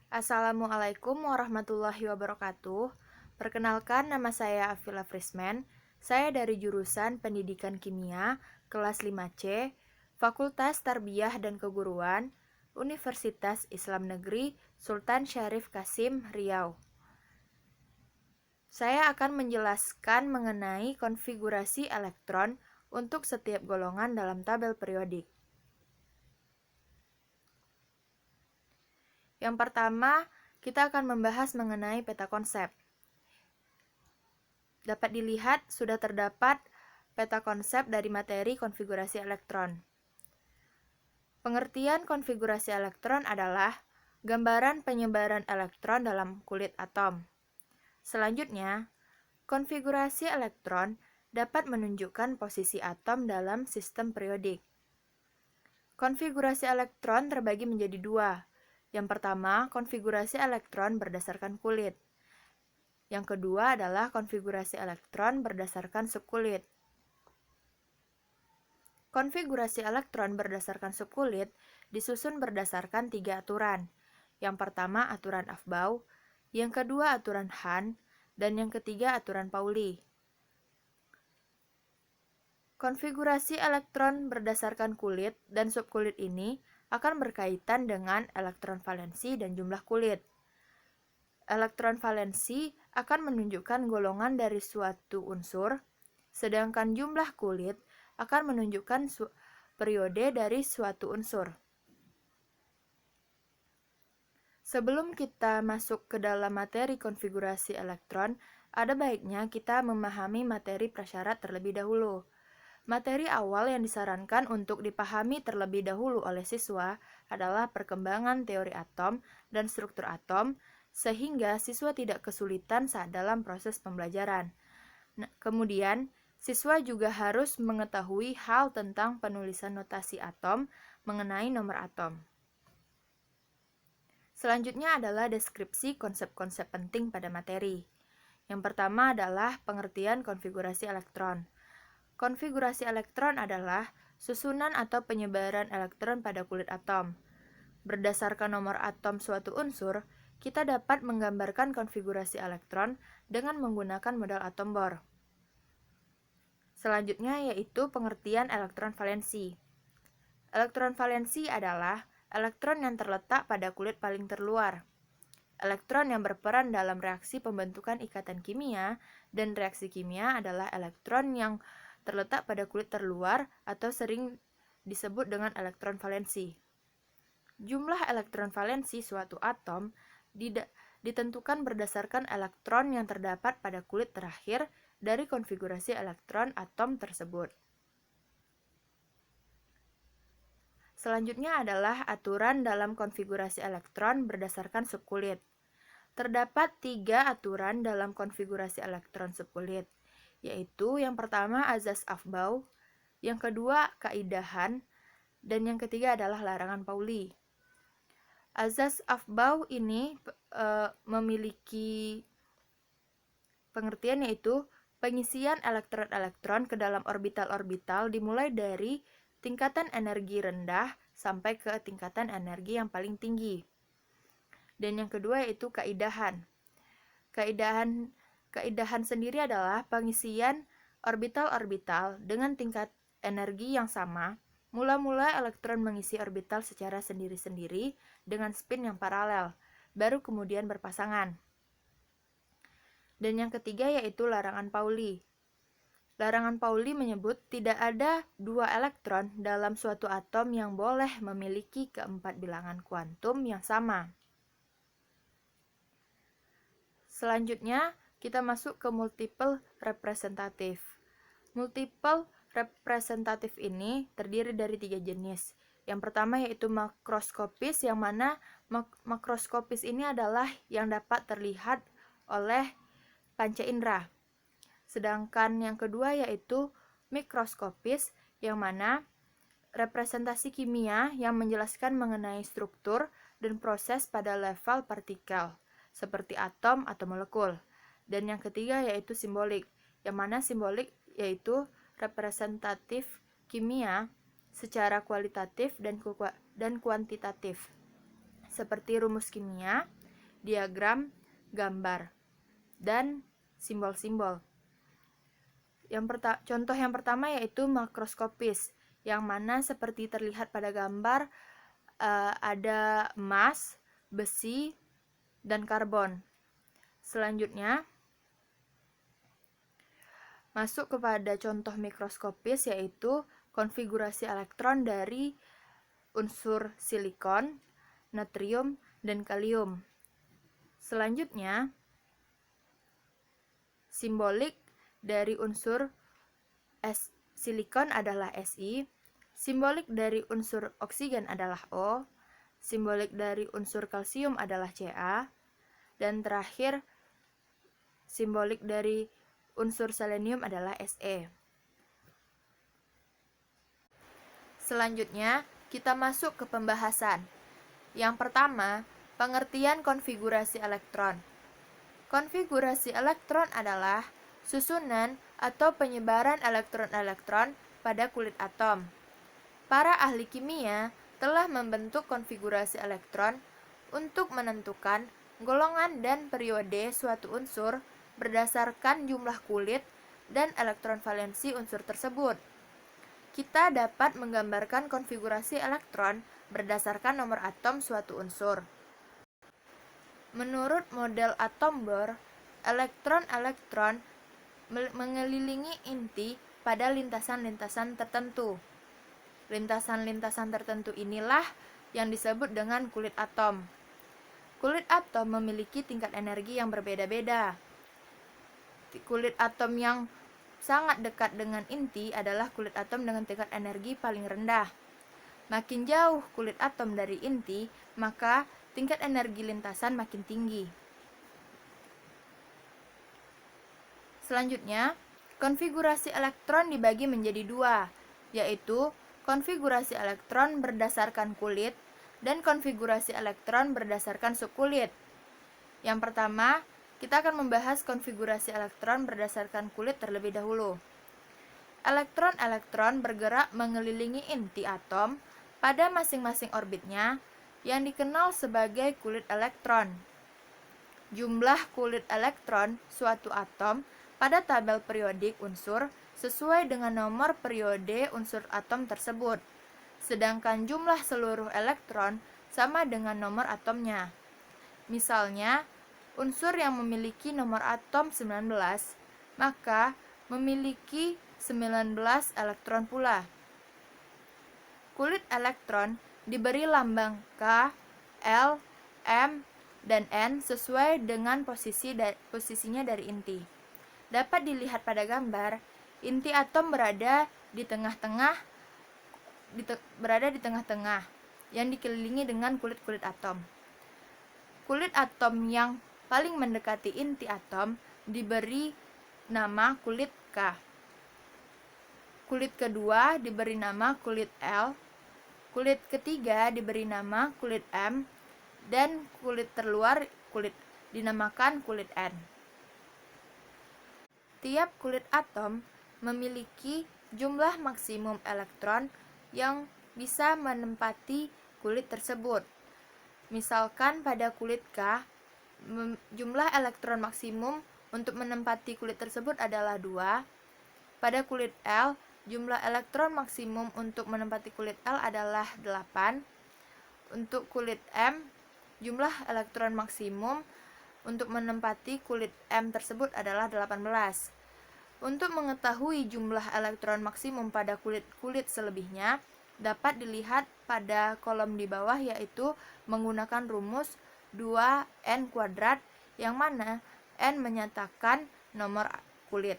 Assalamualaikum warahmatullahi wabarakatuh. Perkenalkan, nama saya Afila Frisman. Saya dari jurusan Pendidikan Kimia, kelas 5C, Fakultas Tarbiyah dan Keguruan, Universitas Islam Negeri Sultan Syarif Kasim, Riau. Saya akan menjelaskan mengenai konfigurasi elektron untuk setiap golongan dalam tabel periodik. Yang pertama, kita akan membahas mengenai peta konsep. Dapat dilihat sudah terdapat peta konsep dari materi konfigurasi elektron. Pengertian konfigurasi elektron adalah gambaran penyebaran elektron dalam kulit atom. Selanjutnya, konfigurasi elektron dapat menunjukkan posisi atom dalam sistem periodik. Konfigurasi elektron terbagi menjadi dua. Yang pertama, konfigurasi elektron berdasarkan kulit. Yang kedua adalah konfigurasi elektron berdasarkan subkulit. Konfigurasi elektron berdasarkan subkulit disusun berdasarkan 3 aturan. Yang pertama aturan Aufbau, yang kedua aturan Hahn, dan yang ketiga aturan Pauli. Konfigurasi elektron berdasarkan kulit dan subkulit ini akan berkaitan dengan elektron valensi dan jumlah kulit. Elektron valensi akan menunjukkan golongan dari suatu unsur, sedangkan jumlah kulit akan menunjukkan periode dari suatu unsur. Sebelum kita masuk ke dalam materi konfigurasi elektron, ada baiknya kita memahami materi prasyarat terlebih dahulu. Materi awal yang disarankan untuk dipahami terlebih dahulu oleh siswa adalah perkembangan teori atom dan struktur atom, sehingga siswa tidak kesulitan saat dalam proses pembelajaran. Kemudian, siswa juga harus mengetahui hal tentang penulisan notasi atom mengenai nomor atom. Selanjutnya adalah deskripsi konsep-konsep penting pada materi. Yang pertama adalah pengertian konfigurasi elektron. Konfigurasi elektron adalah susunan atau penyebaran elektron pada kulit atom. Berdasarkan nomor atom suatu unsur, kita dapat menggambarkan konfigurasi elektron dengan menggunakan model atom Bohr. Selanjutnya yaitu pengertian elektron valensi. Elektron valensi adalah elektron yang terletak pada kulit paling terluar. Elektron yang berperan dalam reaksi pembentukan ikatan kimia dan reaksi kimia adalah elektron yang terletak pada kulit terluar atau sering disebut dengan elektron valensi. Jumlah elektron valensi suatu atom ditentukan berdasarkan elektron yang terdapat pada kulit terakhir dari konfigurasi elektron atom tersebut. Selanjutnya adalah aturan dalam konfigurasi elektron berdasarkan subkulit. Terdapat 3 aturan dalam konfigurasi elektron subkulit, yaitu yang pertama azas Aufbau, yang kedua kaidah Hahn, dan yang ketiga adalah larangan Pauli. Azas Aufbau ini memiliki pengertian yaitu pengisian elektron-elektron ke dalam orbital-orbital dimulai dari tingkatan energi rendah sampai ke tingkatan energi yang paling tinggi. Dan yang kedua yaitu kaidah Hahn. Kaidah Hahn sendiri adalah pengisian orbital-orbital dengan tingkat energi yang sama. Mula-mula elektron mengisi orbital secara sendiri-sendiri dengan spin yang paralel, baru kemudian berpasangan. Dan yang ketiga yaitu larangan Pauli. Larangan Pauli menyebut tidak ada 2 elektron dalam suatu atom yang boleh memiliki keempat bilangan kuantum yang sama. Selanjutnya, kita masuk ke multiple representatif. Multiple representatif ini terdiri dari 3 jenis. Yang pertama yaitu makroskopis, yang mana makroskopis ini adalah yang dapat terlihat oleh panca indera. Sedangkan yang kedua yaitu mikroskopis, yang mana representasi kimia yang menjelaskan mengenai struktur dan proses pada level partikel, seperti atom atau molekul. Dan yang ketiga yaitu simbolik, yang mana simbolik yaitu representatif kimia secara kualitatif dan kuantitatif, seperti rumus kimia, diagram, gambar, dan simbol-simbol. Contoh yang pertama yaitu makroskopis, yang mana seperti terlihat pada gambar ada emas, besi, dan karbon. Selanjutnya, masuk kepada contoh mikroskopis yaitu konfigurasi elektron dari unsur silikon, natrium, dan kalium. Selanjutnya, simbolik dari unsur silikon adalah Si, simbolik dari unsur oksigen adalah O, simbolik dari unsur kalsium adalah Ca, dan terakhir simbolik dari unsur selenium adalah Se. Selanjutnya, kita masuk ke pembahasan. Yang pertama, pengertian konfigurasi elektron. Konfigurasi elektron adalah susunan atau penyebaran elektron-elektron pada kulit atom. Para ahli kimia telah membentuk konfigurasi elektron untuk menentukan golongan dan periode suatu unsur berdasarkan jumlah kulit dan elektron valensi unsur tersebut. Kita dapat menggambarkan konfigurasi elektron berdasarkan nomor atom suatu unsur. Menurut model atom Bohr, elektron-elektron mengelilingi inti pada lintasan-lintasan tertentu. Lintasan-lintasan tertentu inilah yang disebut dengan kulit atom. Kulit atom memiliki tingkat energi yang berbeda-beda. Kulit atom yang sangat dekat dengan inti adalah kulit atom dengan tingkat energi paling rendah. Makin jauh kulit atom dari inti, maka tingkat energi lintasan makin tinggi. Selanjutnya, konfigurasi elektron dibagi menjadi dua, yaitu konfigurasi elektron berdasarkan kulit dan konfigurasi elektron berdasarkan subkulit. Yang pertama, kita akan membahas konfigurasi elektron berdasarkan kulit terlebih dahulu. Elektron-elektron bergerak mengelilingi inti atom pada masing-masing orbitnya yang dikenal sebagai kulit elektron. Jumlah kulit elektron suatu atom pada tabel periodik unsur sesuai dengan nomor periode unsur atom tersebut, sedangkan jumlah seluruh elektron sama dengan nomor atomnya. Misalnya, unsur yang memiliki nomor atom 19, maka memiliki 19 elektron pula. Kulit elektron diberi lambang K, L, M, dan N sesuai dengan posisinya dari inti. Dapat dilihat pada gambar, inti atom berada di tengah-tengah yang dikelilingi dengan kulit-kulit atom. Kulit atom yang paling mendekati inti atom diberi nama kulit K. Kulit kedua diberi nama kulit L. Kulit ketiga diberi nama kulit M, dan kulit terluar dinamakan kulit N. Tiap kulit atom memiliki jumlah maksimum elektron yang bisa menempati kulit tersebut. Misalkan pada kulit K, jumlah elektron maksimum untuk menempati kulit tersebut adalah 2. Pada kulit L, jumlah elektron maksimum untuk menempati kulit L adalah 8. Untuk kulit M, jumlah elektron maksimum untuk menempati kulit M tersebut adalah 18. Untuk mengetahui jumlah elektron maksimum pada kulit-kulit selebihnya, dapat dilihat pada kolom di bawah, yaitu menggunakan rumus 2n², yang mana n menyatakan nomor kulit.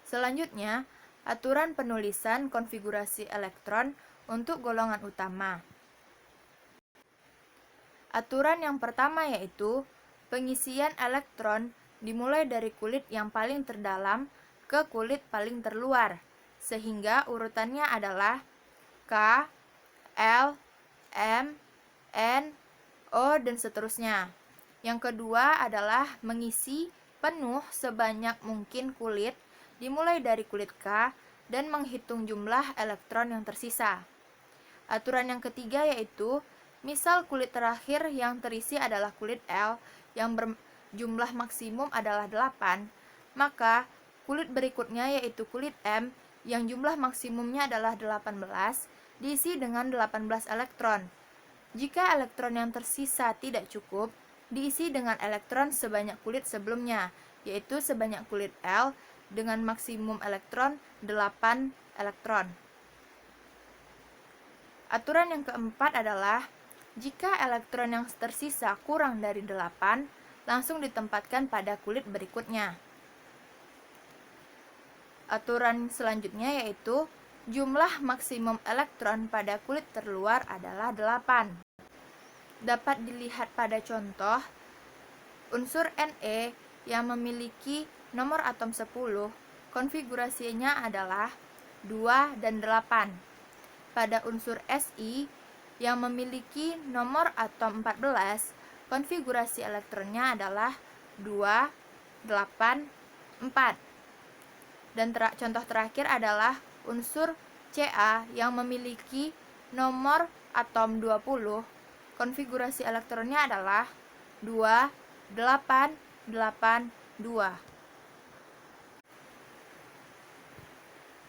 Selanjutnya, aturan penulisan konfigurasi elektron untuk golongan utama. Aturan yang pertama yaitu pengisian elektron dimulai dari kulit yang paling terdalam ke kulit paling terluar, sehingga urutannya adalah K, L, M, N, O, dan seterusnya. Yang kedua adalah mengisi penuh sebanyak mungkin kulit dimulai dari kulit K dan menghitung jumlah elektron yang tersisa. Aturan yang ketiga yaitu Misal kulit terakhir yang terisi adalah kulit L yang berjumlah maksimum adalah 8, maka kulit berikutnya yaitu kulit M yang jumlah maksimumnya adalah 18 diisi dengan 18 elektron. Jika elektron yang tersisa tidak cukup, diisi dengan elektron sebanyak kulit sebelumnya, yaitu sebanyak kulit L dengan maksimum elektron 8 elektron. Aturan yang keempat adalah jika elektron yang tersisa kurang dari 8, langsung ditempatkan pada kulit berikutnya. Aturan selanjutnya yaitu jumlah maksimum elektron pada kulit terluar adalah 8. Dapat dilihat pada contoh, unsur Ne yang memiliki nomor atom 10, konfigurasinya adalah 2 dan 8. Pada unsur Si yang memiliki nomor atom 14, konfigurasi elektronnya adalah 2, 8, 4. Dan contoh terakhir adalah unsur Ca yang memiliki nomor atom 20, konfigurasi elektronnya adalah 2, 8, 8, 2.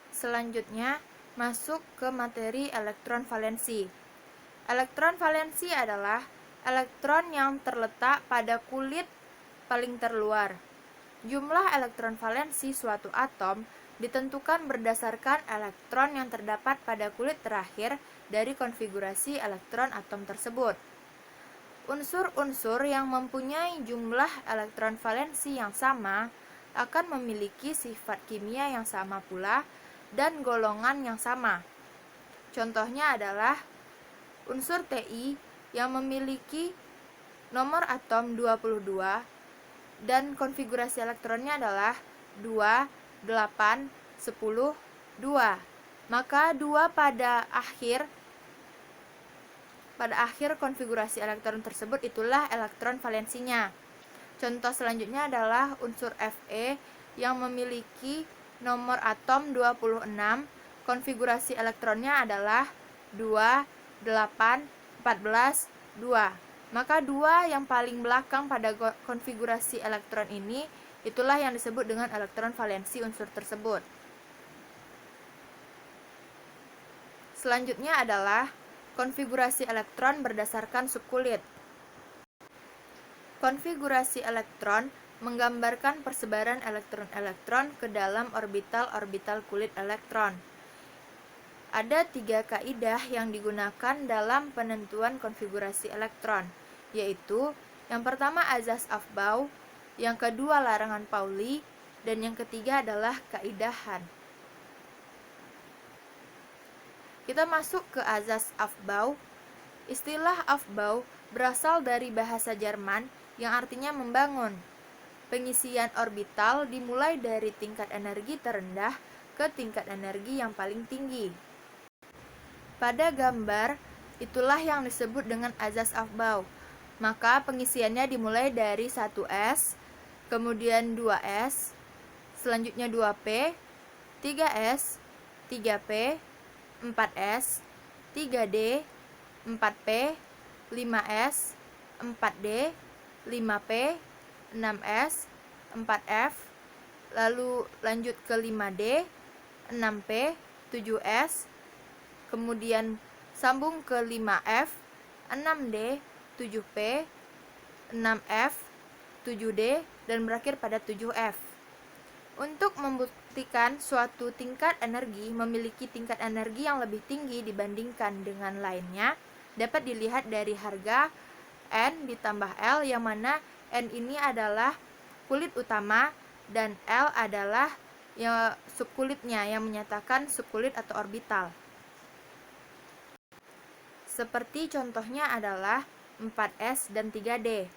Selanjutnya, masuk ke materi elektron valensi. Elektron valensi adalah elektron yang terletak pada kulit paling terluar. Jumlah elektron valensi suatu atom ditentukan berdasarkan elektron yang terdapat pada kulit terakhir dari konfigurasi elektron atom tersebut. Unsur-unsur yang mempunyai jumlah elektron valensi yang sama akan memiliki sifat kimia yang sama pula dan golongan yang sama. Contohnya adalah unsur Ti yang memiliki nomor atom 22 dan konfigurasi elektronnya adalah 2, 8, 10, 2. Maka 2 pada akhir konfigurasi elektron tersebut itulah elektron valensinya. Contoh selanjutnya adalah unsur Fe yang memiliki nomor atom 26, konfigurasi elektronnya adalah 2, 8, 14, 2. Maka 2 yang paling belakang pada konfigurasi elektron ini itulah yang disebut dengan elektron valensi unsur tersebut. Selanjutnya adalah konfigurasi elektron berdasarkan subkulit. Konfigurasi elektron menggambarkan persebaran elektron-elektron ke dalam orbital-orbital kulit elektron. Ada 3 kaidah yang digunakan dalam penentuan konfigurasi elektron, yaitu yang pertama azas Aufbau, yang kedua larangan Pauli, dan yang ketiga adalah kaidah Hahn. Kita masuk ke azas Aufbau. Istilah Aufbau berasal dari bahasa Jerman yang artinya membangun. Pengisian orbital dimulai dari tingkat energi terendah ke tingkat energi yang paling tinggi. Pada gambar, itulah yang disebut dengan azas Aufbau. Maka pengisiannya dimulai dari 1s, kemudian 2s, selanjutnya 2p, 3s, 3p, 4s, 3d, 4p, 5s, 4d, 5p, 6s, 4f, lalu lanjut ke 5d, 6p, 7s, kemudian sambung ke 5f, 6d, 7p, 6f, 7d, dan berakhir pada 7f. Untuk membuktikan suatu tingkat energi memiliki tingkat energi yang lebih tinggi dibandingkan dengan lainnya, dapat dilihat dari harga N ditambah L, yang mana N ini adalah kulit utama dan L adalah subkulitnya yang menyatakan subkulit atau orbital. Seperti contohnya adalah 4s dan 3d.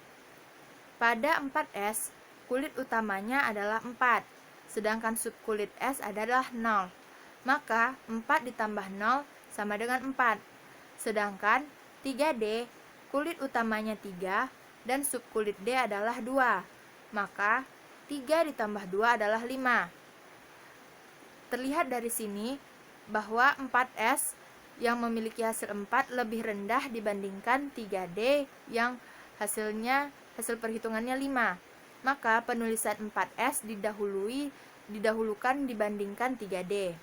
Pada 4s, kulit utamanya adalah 4, sedangkan subkulit S adalah 0. Maka 4 ditambah 0 sama dengan 4. Sedangkan 3D, kulit utamanya 3 dan subkulit D adalah 2. Maka 3 ditambah 2 adalah 5. Terlihat dari sini bahwa 4S yang memiliki hasil 4 lebih rendah dibandingkan 3D yang hasil perhitungannya 5. Maka penulisan 4S didahulukan dibandingkan 3D.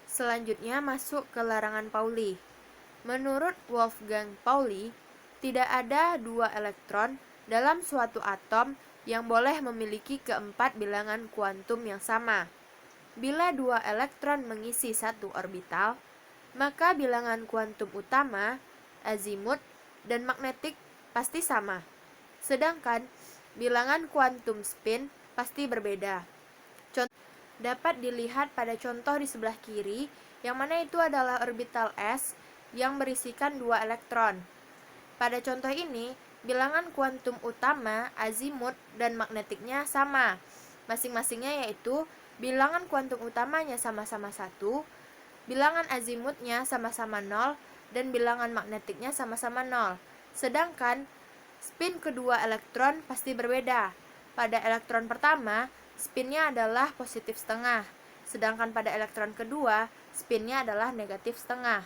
Selanjutnya masuk ke larangan Pauli. Menurut Wolfgang Pauli, tidak ada 2 elektron dalam suatu atom yang boleh memiliki keempat bilangan kuantum yang sama. Bila 2 elektron mengisi satu orbital, maka bilangan kuantum utama, azimut, dan magnetik pasti sama. Sedangkan bilangan kuantum spin pasti berbeda. Dapat dilihat pada contoh di sebelah kiri, yang mana itu adalah orbital S yang berisikan 2 elektron. Pada contoh ini, bilangan kuantum utama, azimut, dan magnetiknya sama. Masing-masingnya yaitu bilangan kuantum utamanya sama-sama 1, bilangan azimutnya sama-sama 0, dan bilangan magnetiknya sama-sama 0. Sedangkan spin kedua elektron pasti berbeda. Pada elektron pertama, spinnya adalah positif setengah, sedangkan pada elektron kedua, spinnya adalah negatif setengah.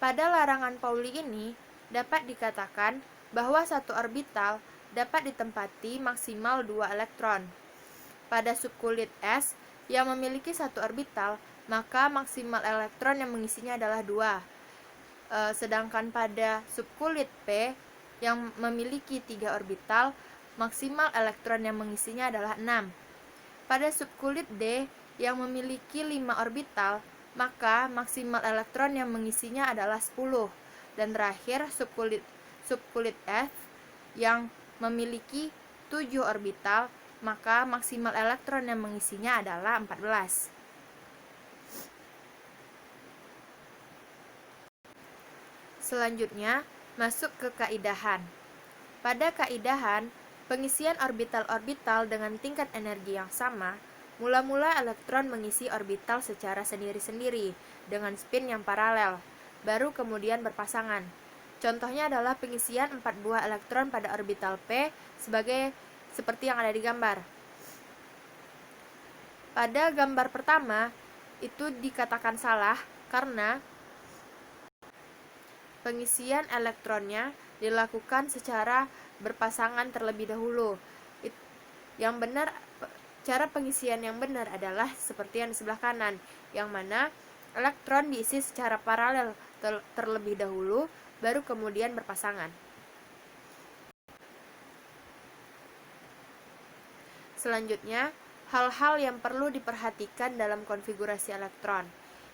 Pada larangan Pauli ini, dapat dikatakan bahwa satu orbital dapat ditempati maksimal 2 elektron. Pada subkulit S yang memiliki satu orbital, maka maksimal elektron yang mengisinya adalah 2. Sedangkan pada subkulit P yang memiliki 3 orbital, maksimal elektron yang mengisinya adalah 6. Pada subkulit D yang memiliki 5 orbital, maka maksimal elektron yang mengisinya adalah 10. Dan terakhir subkulit F yang memiliki 7 orbital, maka maksimal elektron yang mengisinya adalah 14. Selanjutnya, masuk ke kaidahan. Pada kaidahan, pengisian orbital-orbital dengan tingkat energi yang sama, mula-mula elektron mengisi orbital secara sendiri-sendiri dengan spin yang paralel, baru kemudian berpasangan. Contohnya adalah pengisian 4 buah elektron pada orbital P seperti yang ada di gambar. Pada gambar pertama, itu dikatakan salah karena pengisian elektronnya dilakukan secara berpasangan terlebih dahulu. Yang benar, cara pengisian yang benar adalah seperti yang di sebelah kanan, yang mana elektron diisi secara paralel terlebih dahulu, baru kemudian berpasangan. Selanjutnya, hal-hal yang perlu diperhatikan dalam konfigurasi elektron.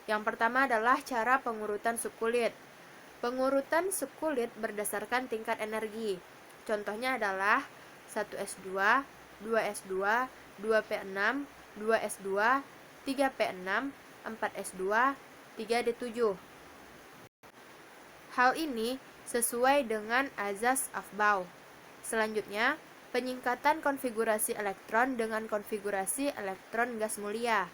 Yang pertama adalah cara pengurutan subkulit. Pengurutan subkulit berdasarkan tingkat energi. Contohnya adalah 1s2, 2s2, 2p6, 2s2, 3p6, 4s2, 3d7. Hal ini sesuai dengan azas Aufbau. Selanjutnya, penyingkatan konfigurasi elektron dengan konfigurasi elektron gas mulia.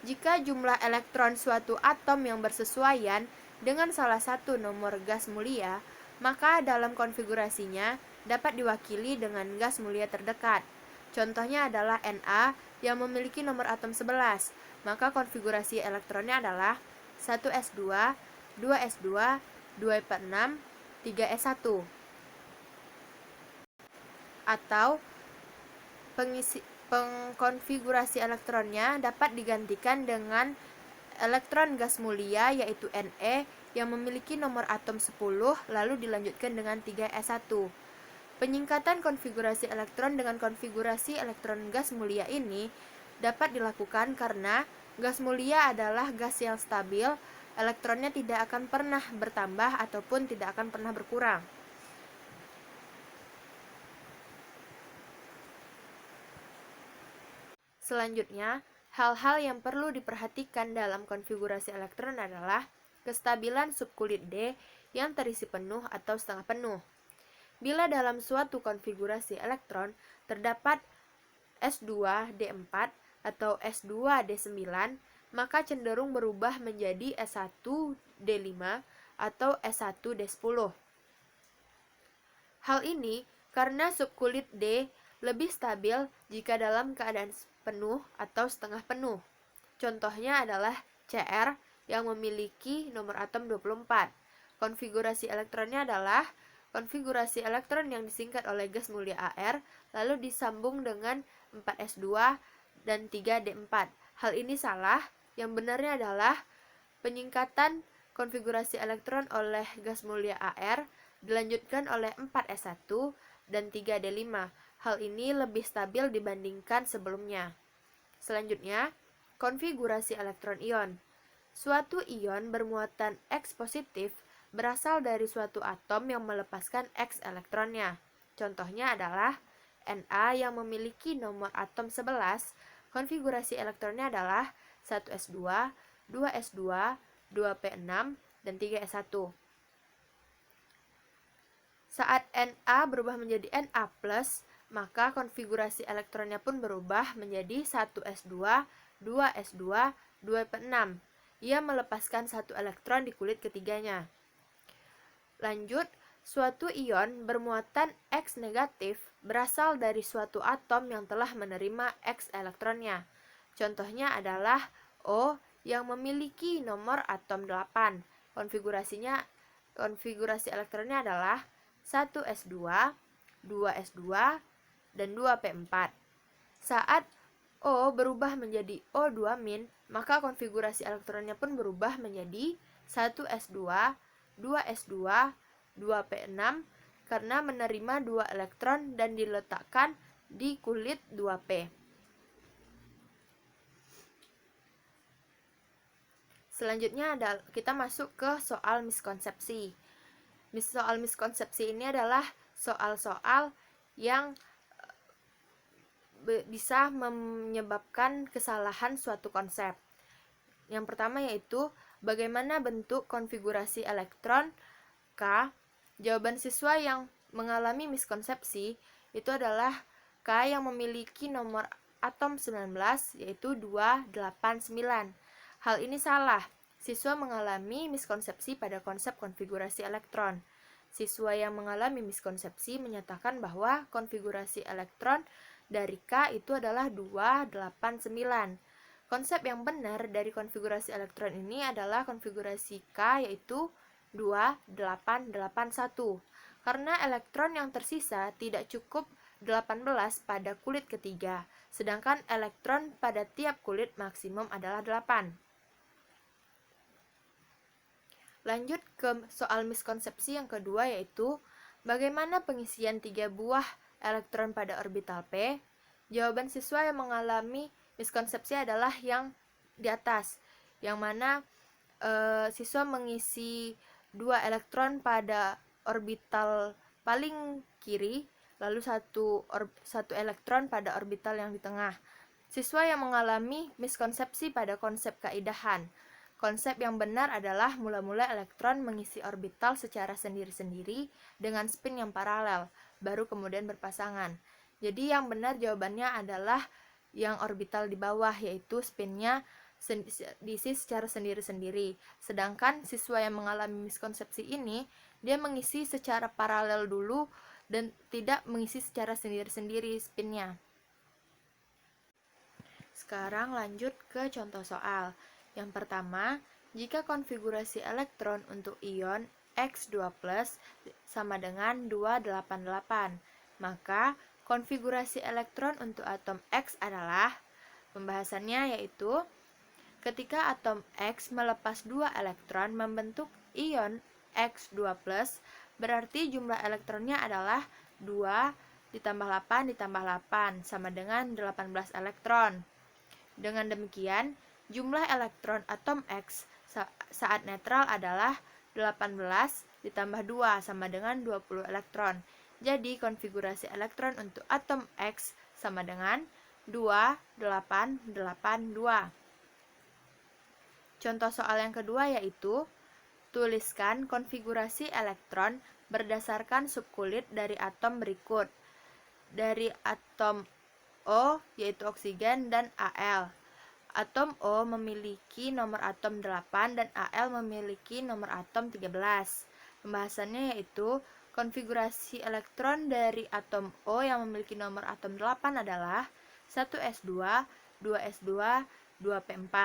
Jika jumlah elektron suatu atom yang bersesuaian dengan salah satu nomor gas mulia, maka dalam konfigurasinya dapat diwakili dengan gas mulia terdekat. Contohnya adalah Na yang memiliki nomor atom 11, maka konfigurasi elektronnya adalah 1s2, 2s2, 2p6, 3s1. Atau pengkonfigurasi elektronnya dapat digantikan dengan elektron gas mulia yaitu Ne yang memiliki nomor atom 10 lalu dilanjutkan dengan 3s1. Penyingkatan konfigurasi elektron dengan konfigurasi elektron gas mulia ini dapat dilakukan karena gas mulia adalah gas yang stabil, elektronnya tidak akan pernah bertambah ataupun tidak akan pernah berkurang. Selanjutnya, hal-hal yang perlu diperhatikan dalam konfigurasi elektron adalah kestabilan subkulit D yang terisi penuh atau setengah penuh. Bila dalam suatu konfigurasi elektron terdapat S2D4 atau S2D9, maka cenderung berubah menjadi S1D5 atau S1D10. Hal ini karena subkulit D lebih stabil jika dalam keadaan penuh atau setengah penuh. Contohnya adalah Cr yang memiliki nomor atom 24. Konfigurasi elektronnya adalah konfigurasi elektron yang disingkat oleh gas mulia Ar, lalu disambung dengan 4s2 dan 3d4. Hal ini salah, yang benarnya adalah penyingkatan konfigurasi elektron oleh gas mulia Ar dilanjutkan oleh 4s1 dan 3d5. Hal ini lebih stabil dibandingkan sebelumnya. Selanjutnya, konfigurasi elektron ion. Suatu ion bermuatan X positif berasal dari suatu atom yang melepaskan X elektronnya. Contohnya adalah Na yang memiliki nomor atom 11, konfigurasi elektronnya adalah 1s2, 2s2, 2p6, dan 3s1. Saat Na berubah menjadi Na+, maka konfigurasi elektronnya pun berubah menjadi 1s2, 2s2, 2p6. Ia melepaskan satu elektron di kulit ketiganya. Lanjut, suatu ion bermuatan X negatif berasal dari suatu atom yang telah menerima X elektronnya. Contohnya adalah O yang memiliki nomor atom 8. Konfigurasi elektronnya adalah 1s2, 2s2, dan 2p4. Saat O berubah menjadi O2-, maka konfigurasi elektronnya pun berubah menjadi 1s2, 2s2, 2p6 karena menerima 2 elektron dan diletakkan di kulit 2p. Selanjutnya kita masuk ke soal miskonsepsi. Soal miskonsepsi ini adalah soal-soal yang bisa menyebabkan kesalahan suatu konsep. Yang pertama yaitu bagaimana bentuk konfigurasi elektron K. Jawaban siswa yang mengalami miskonsepsi itu adalah K yang memiliki nomor atom 19 yaitu 289. Hal ini salah. Siswa mengalami miskonsepsi pada konsep konfigurasi elektron. Siswa yang mengalami miskonsepsi menyatakan bahwa konfigurasi elektron dari K itu adalah 289. Konsep yang benar dari konfigurasi elektron ini adalah konfigurasi K yaitu 2881. Karena elektron yang tersisa tidak cukup 18 pada kulit ketiga, sedangkan elektron pada tiap kulit maksimum adalah 8. Lanjut ke soal miskonsepsi yang kedua yaitu bagaimana pengisian 3 buah elektron pada orbital P. Jawaban siswa yang mengalami miskonsepsi adalah yang di atas, yang mana siswa mengisi 2 elektron pada orbital paling kiri, lalu satu elektron pada orbital yang di tengah. Siswa yang mengalami miskonsepsi pada konsep kaidahan. Konsep yang benar adalah mula-mula elektron mengisi orbital secara sendiri-sendiri dengan spin yang paralel, baru kemudian berpasangan. Jadi yang benar jawabannya adalah yang orbital di bawah, yaitu spinnya diisi secara sendiri-sendiri. Sedangkan siswa yang mengalami miskonsepsi ini, dia mengisi secara paralel dulu dan tidak mengisi secara sendiri-sendiri spinnya. Sekarang lanjut ke contoh soal. Yang pertama, jika konfigurasi elektron untuk ion X2+ sama dengan 288, maka konfigurasi elektron untuk atom X adalah, pembahasannya yaitu ketika atom X melepas 2 elektron membentuk ion X2+, berarti jumlah elektronnya adalah 2 ditambah 8 ditambah 8 sama dengan 18 elektron. Dengan demikian, jumlah elektron atom X saat netral adalah 18 ditambah 2 sama dengan 20 elektron. Jadi konfigurasi elektron untuk atom X sama dengan 2882. Contoh soal yang kedua yaitu tuliskan konfigurasi elektron berdasarkan subkulit dari atom berikut. Dari atom O yaitu oksigen dan Al. Atom O memiliki nomor atom 8 dan Al memiliki nomor atom 13. Pembahasannya yaitu Konfigurasi elektron dari atom O yang memiliki nomor atom 8 adalah 1s2, 2s2, 2p4.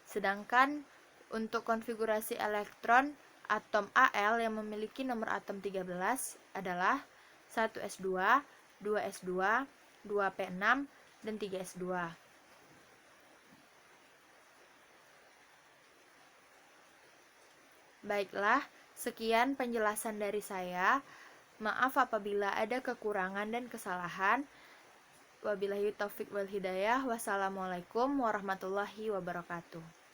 Sedangkan untuk konfigurasi elektron atom Al yang memiliki nomor atom 13 adalah 1s2, 2s2, 2p6, dan 3s2. Baiklah, sekian penjelasan dari saya. Maaf apabila ada kekurangan dan kesalahan. Wabillahi taufik wal hidayah. Wassalamualaikum warahmatullahi wabarakatuh.